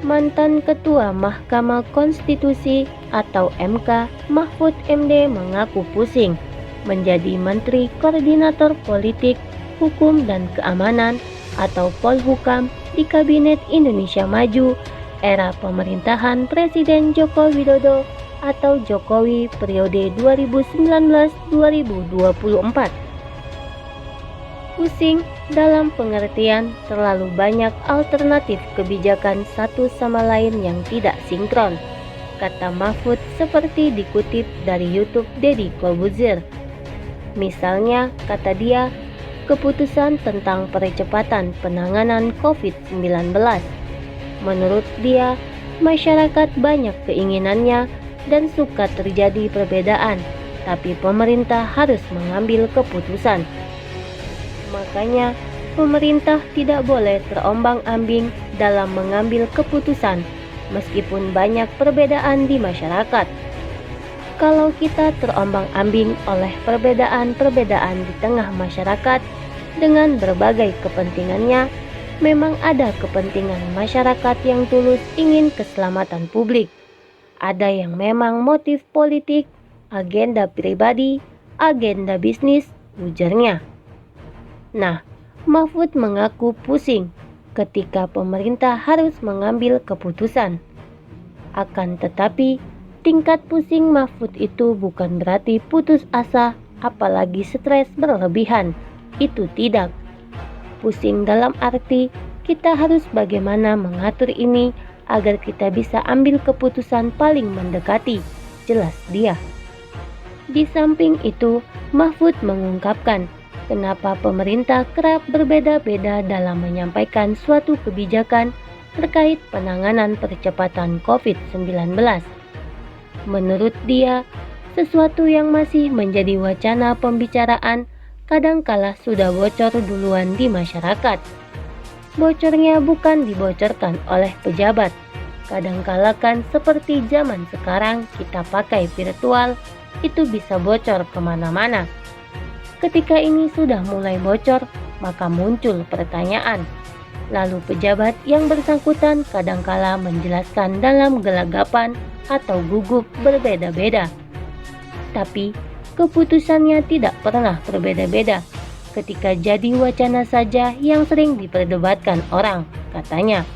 Mantan Ketua Mahkamah Konstitusi atau MK Mahfud MD mengaku pusing menjadi Menteri Koordinator Politik, Hukum dan Keamanan atau Polhukam di Kabinet Indonesia Maju era pemerintahan Presiden Joko Widodo atau Jokowi periode 2019-2024. Pusing dalam pengertian terlalu banyak alternatif kebijakan satu sama lain yang tidak sinkron, kata Mahfud seperti dikutip dari YouTube Deddy Corbuzier. Misalnya, kata dia, keputusan tentang percepatan penanganan COVID-19. Menurut dia, masyarakat banyak keinginannya dan suka terjadi perbedaan, tapi pemerintah harus mengambil keputusan. Makanya, pemerintah tidak boleh terombang-ambing dalam mengambil keputusan, meskipun banyak perbedaan di masyarakat. Kalau kita terombang-ambing oleh perbedaan-perbedaan di tengah masyarakat dengan berbagai kepentingannya, memang ada kepentingan masyarakat yang tulus ingin keselamatan publik. Ada yang memang motif politik, agenda pribadi, agenda bisnis, ujarnya. Nah, Mahfud mengaku pusing ketika pemerintah harus mengambil keputusan. Akan tetapi, tingkat pusing Mahfud itu bukan berarti putus asa, apalagi stres berlebihan. Itu tidak. Pusing dalam arti kita harus bagaimana mengatur ini agar kita bisa ambil keputusan paling mendekati, jelas dia. Di samping itu, Mahfud mengungkapkan kenapa pemerintah kerap berbeda-beda dalam menyampaikan suatu kebijakan terkait penanganan percepatan COVID-19. Menurut dia, sesuatu yang masih menjadi wacana pembicaraan kadangkala sudah bocor duluan di masyarakat. Bocornya bukan dibocorkan oleh pejabat. Kadangkala kan seperti zaman sekarang kita pakai virtual, itu bisa bocor kemana-mana. Ketika ini sudah mulai bocor, maka muncul pertanyaan. Lalu pejabat yang bersangkutan kadangkala menjelaskan dalam gelagapan atau gugup berbeda-beda. Tapi keputusannya tidak pernah berbeda-beda. Ketika jadi wacana saja yang sering diperdebatkan orang, katanya.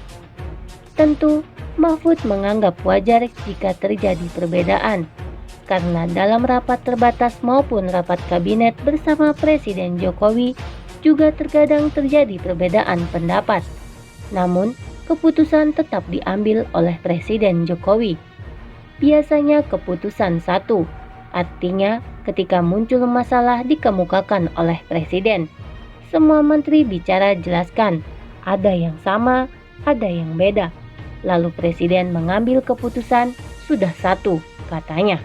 Tentu, Mahfud menganggap wajar jika terjadi perbedaan. Karena dalam rapat terbatas maupun rapat kabinet bersama Presiden Jokowi juga terkadang terjadi perbedaan pendapat. Namun, keputusan tetap diambil oleh Presiden Jokowi. Biasanya keputusan satu, artinya ketika muncul masalah dikemukakan oleh Presiden. Semua menteri bicara jelaskan, ada yang sama, ada yang beda. Lalu Presiden mengambil keputusan, sudah satu, katanya.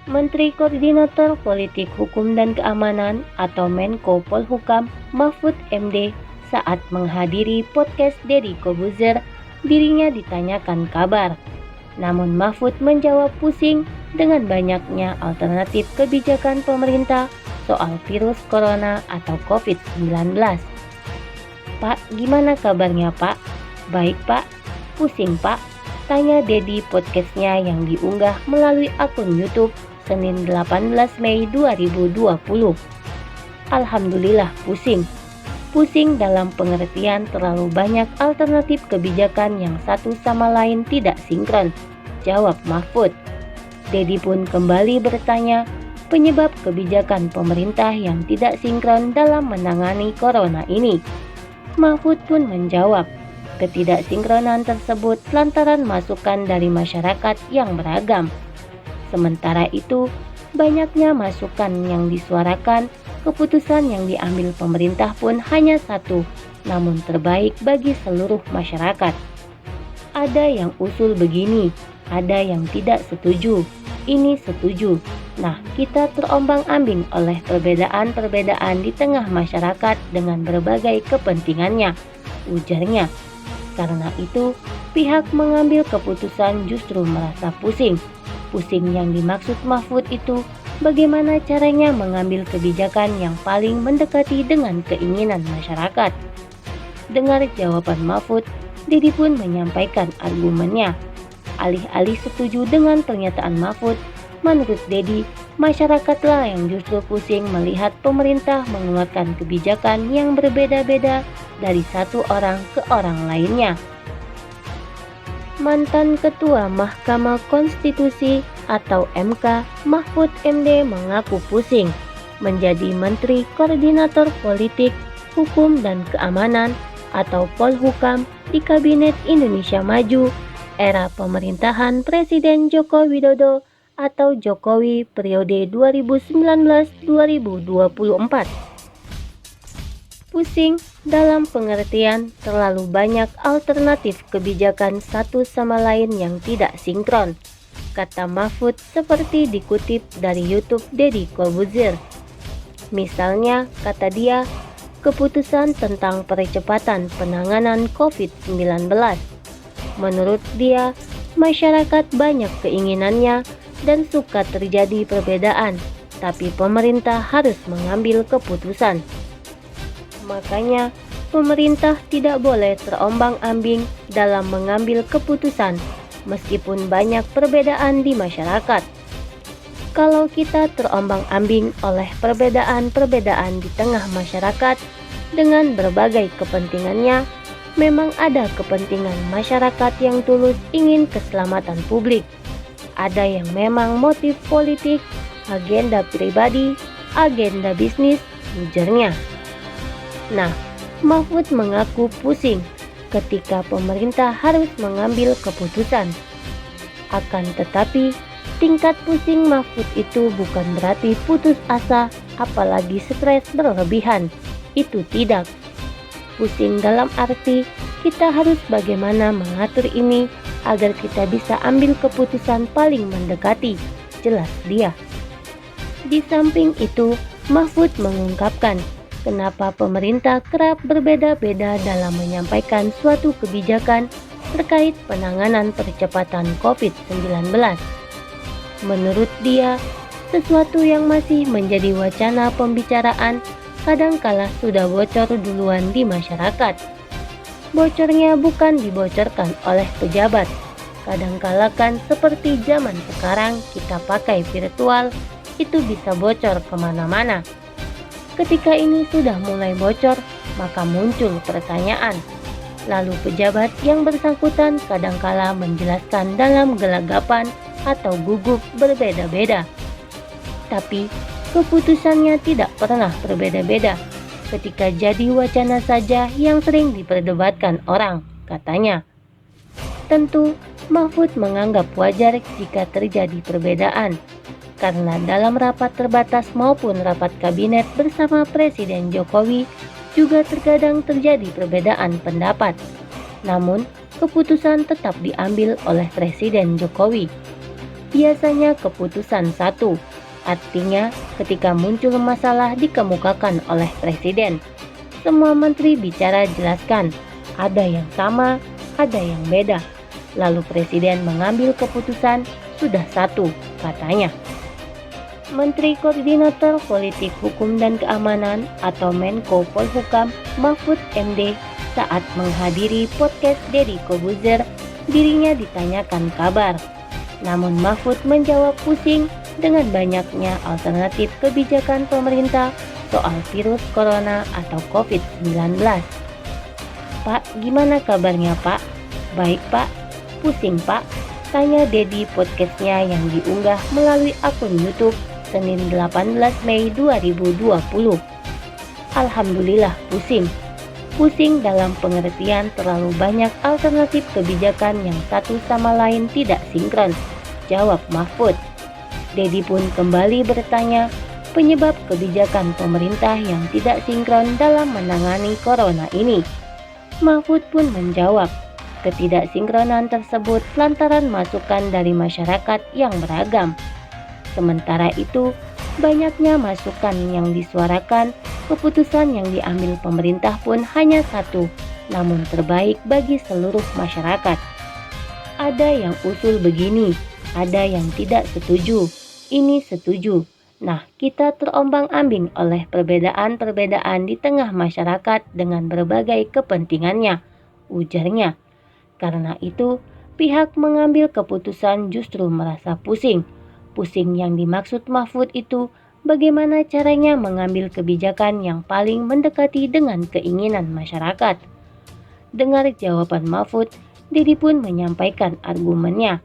Menteri Koordinator Politik Hukum dan Keamanan atau Menko Polhukam Mahfud MD saat menghadiri podcast Deddy Corbuzier, dirinya ditanyakan kabar. Namun Mahfud menjawab pusing dengan banyaknya alternatif kebijakan pemerintah soal virus corona atau COVID-19. Pak, gimana kabarnya Pak? Baik Pak, pusing Pak, tanya Deddy podcastnya yang diunggah melalui akun YouTube Senin 18 Mei 2020. Alhamdulillah pusing. Pusing dalam pengertian terlalu banyak alternatif kebijakan yang satu sama lain tidak sinkron, jawab Mahfud. Deddy pun kembali bertanya penyebab kebijakan pemerintah yang tidak sinkron dalam menangani corona ini. Mahfud pun menjawab, ketidaksinkronan tersebut lantaran masukan dari masyarakat yang beragam. Sementara itu, banyaknya masukan yang disuarakan, keputusan yang diambil pemerintah pun hanya satu, namun terbaik bagi seluruh masyarakat. Ada yang usul begini, ada yang tidak setuju, ini setuju. Nah, kita terombang-ambing oleh perbedaan-perbedaan di tengah masyarakat dengan berbagai kepentingannya, ujarnya. Karena itu, pihak mengambil keputusan justru merasa pusing. Pusing yang dimaksud Mahfud itu bagaimana caranya mengambil kebijakan yang paling mendekati dengan keinginan masyarakat. Dengar jawaban Mahfud, Dedi pun menyampaikan argumennya. Alih-alih setuju dengan pernyataan Mahfud, menurut Dedi, masyarakatlah yang justru pusing melihat pemerintah mengeluarkan kebijakan yang berbeda-beda dari satu orang ke orang lainnya. Mantan Ketua Mahkamah Konstitusi atau MK, Mahfud MD mengaku pusing menjadi Menteri Koordinator Politik, Hukum dan Keamanan atau Polhukam di Kabinet Indonesia Maju era pemerintahan Presiden Joko Widodo atau Jokowi periode 2019-2024. Pusing dalam pengertian terlalu banyak alternatif kebijakan satu sama lain yang tidak sinkron, kata Mahfud seperti dikutip dari YouTube Deddy Corbuzier. Misalnya, kata dia, keputusan tentang percepatan penanganan COVID-19. Menurut dia, masyarakat banyak keinginannya dan suka terjadi perbedaan, tapi pemerintah harus mengambil keputusan. Makanya, pemerintah tidak boleh terombang-ambing dalam mengambil keputusan, meskipun banyak perbedaan di masyarakat. Kalau kita terombang-ambing oleh perbedaan-perbedaan di tengah masyarakat dengan berbagai kepentingannya, memang ada kepentingan masyarakat yang tulus ingin keselamatan publik. Ada yang memang motif politik, agenda pribadi, agenda bisnis, ujarnya. Nah, Mahfud mengaku pusing ketika pemerintah harus mengambil keputusan. Akan tetapi, tingkat pusing Mahfud itu bukan berarti putus asa, apalagi stres berlebihan. Itu tidak. Pusing dalam arti kita harus bagaimana mengatur ini agar kita bisa ambil keputusan paling mendekati, jelas dia. Di samping itu, Mahfud mengungkapkan kenapa pemerintah kerap berbeda-beda dalam menyampaikan suatu kebijakan terkait penanganan percepatan COVID-19. Menurut dia, sesuatu yang masih menjadi wacana pembicaraan kadangkala sudah bocor duluan di masyarakat. Bocornya bukan dibocorkan oleh pejabat. Kadangkala kan seperti zaman sekarang kita pakai virtual, itu bisa bocor kemana-mana. Ketika ini sudah mulai bocor, maka muncul pertanyaan. Lalu pejabat yang bersangkutan kadangkala menjelaskan dalam gelagapan atau gugup berbeda-beda. Tapi keputusannya tidak pernah berbeda-beda. Ketika jadi wacana saja yang sering diperdebatkan orang, katanya. Tentu, Mahfud menganggap wajar jika terjadi perbedaan, karena dalam rapat terbatas maupun rapat kabinet bersama Presiden Jokowi juga terkadang terjadi perbedaan pendapat. Namun, keputusan tetap diambil oleh Presiden Jokowi. Biasanya keputusan satu, artinya ketika muncul masalah dikemukakan oleh Presiden. Semua menteri bicara jelaskan, ada yang sama, ada yang beda. Lalu Presiden mengambil keputusan, sudah satu, katanya. Menteri Koordinator Politik Hukum dan Keamanan atau Menko Polhukam Mahfud MD saat menghadiri podcast Deddy Corbuzier, dirinya ditanyakan kabar. Namun Mahfud menjawab pusing dengan banyaknya alternatif kebijakan pemerintah soal virus corona atau COVID-19. Pak, gimana kabarnya Pak? Baik Pak. Pusing Pak? Tanya Deddy podcastnya yang diunggah melalui akun YouTube Senin 18 Mei 2020. Alhamdulillah pusing. Pusing dalam pengertian terlalu banyak alternatif kebijakan yang satu sama lain tidak sinkron, jawab Mahfud. Deddy pun kembali bertanya penyebab kebijakan pemerintah yang tidak sinkron dalam menangani corona ini. Mahfud pun menjawab, ketidaksinkronan tersebut lantaran masukan dari masyarakat yang beragam. Sementara itu, banyaknya masukan yang disuarakan, keputusan yang diambil pemerintah pun hanya satu, namun terbaik bagi seluruh masyarakat. Ada yang usul begini, ada yang tidak setuju, ini setuju. Nah, kita terombang-ambing oleh perbedaan-perbedaan di tengah masyarakat dengan berbagai kepentingannya, ujarnya. Karena itu, pihak mengambil keputusan justru merasa pusing. Pusing yang dimaksud Mahfud itu bagaimana caranya mengambil kebijakan yang paling mendekati dengan keinginan masyarakat. Dengar jawaban Mahfud, Dedi pun menyampaikan argumennya.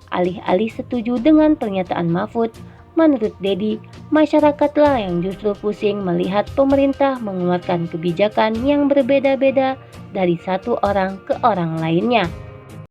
Alih-alih setuju dengan pernyataan Mahfud, menurut Dedi, masyarakatlah yang justru pusing melihat pemerintah mengeluarkan kebijakan yang berbeda-beda dari satu orang ke orang lainnya.